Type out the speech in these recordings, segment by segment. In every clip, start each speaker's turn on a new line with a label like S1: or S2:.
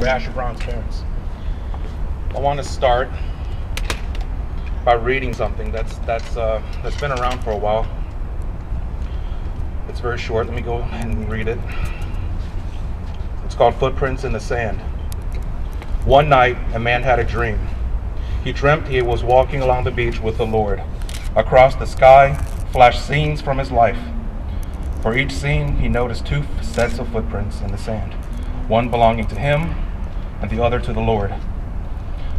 S1: Asher Brown's parents. I want to start by reading something that's been around for a while. It's very short. Let me go ahead and read it. It's called Footprints in the Sand. One night, a man had a dream. He dreamt he was walking along the beach with the Lord. Across the sky flashed scenes from his life. For each scene, he noticed two sets of footprints in the sand, one belonging to him and the other to the Lord.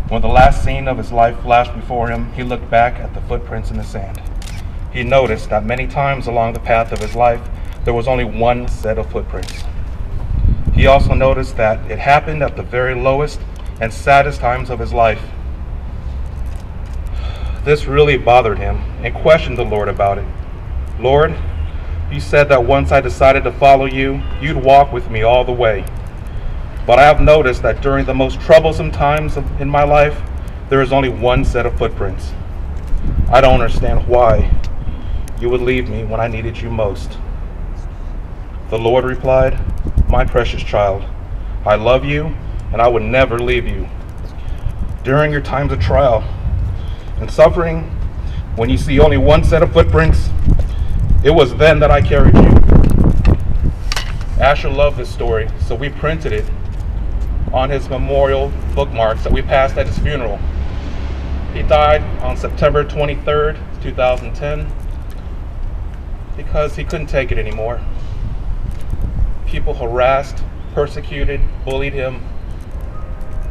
S1: When the last scene of his life flashed before him, he looked back at the footprints in the sand. He noticed that many times along the path of his life, there was only one set of footprints. He also noticed that it happened at the very lowest and saddest times of his life. This really bothered him and questioned the Lord about it. Lord, you said that once I decided to follow you, you'd walk with me all the way. But I have noticed that during the most troublesome times in my life, there is only one set of footprints. I don't understand why you would leave me when I needed you most. The Lord replied, my precious child, I love you and I would never leave you. During your times of trial and suffering, when you see only one set of footprints, it was then that I carried you. Asher loved this story, so we printed it on his memorial bookmarks that we passed at his funeral. He died on September 23rd, 2010, because he couldn't take it anymore. People harassed, persecuted, bullied him,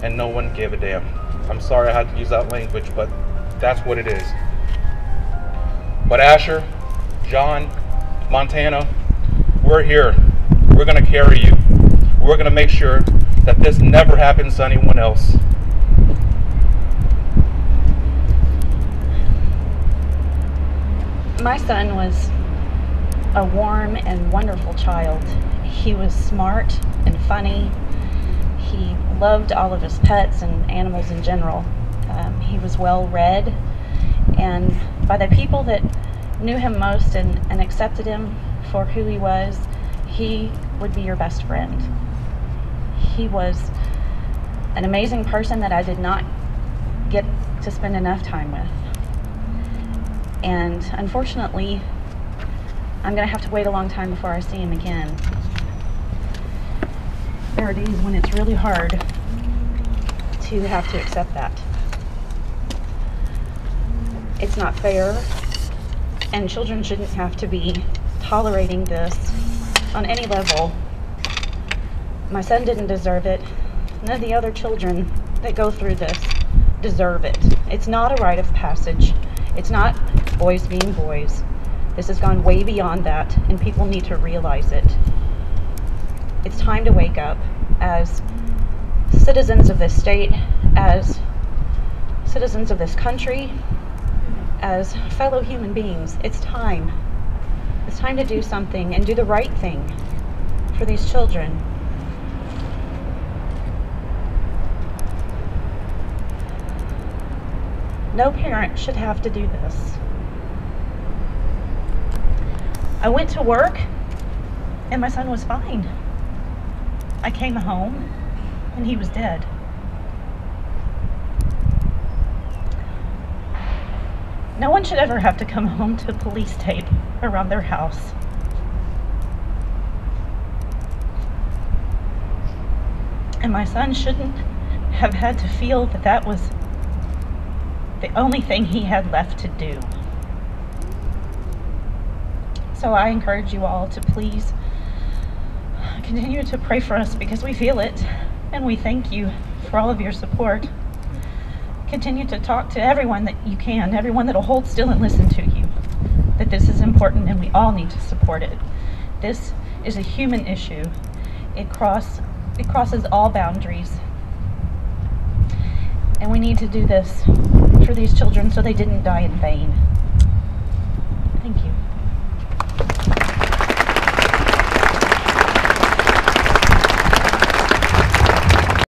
S1: and no one gave a damn. I'm sorry I had to use that language, but that's what it is. But Asher, John, Montana, we're here. We're going to carry you. We're going to make sure that this never happens to anyone else.
S2: My son was a warm and wonderful child. He was smart and funny. He loved all of his pets and animals in general. He was well read, and by the people that knew him most and accepted him for who he was, he would be your best friend. He was an amazing person that I did not get to spend enough time with. And unfortunately, I'm going to have to wait a long time before I see him again. There are days when it's really hard to have to accept that. It's not fair, and children shouldn't have to be tolerating this on any level. My son didn't deserve it. None of the other children that go through this deserve it. It's not a rite of passage. It's not boys being boys. This has gone way beyond that, and people need to realize it. It's time to wake up as citizens of this state, as citizens of this country, as fellow human beings. It's time. It's time to do something and do the right thing for these children. No parent should have to do this. I went to work and my son was fine. I came home and he was dead. No one should ever have to come home to police tape around their house. And my son shouldn't have had to feel that that was the only thing he had left to do. So I encourage you all to please continue to pray for us, because we feel it, and we thank you for all of your support. Continue to talk to everyone that you can, everyone that will hold still and listen to you, that this is important and we all need to support it. This is a human issue. It crosses all boundaries. And we need to do this for these children so they didn't die in vain. Thank you.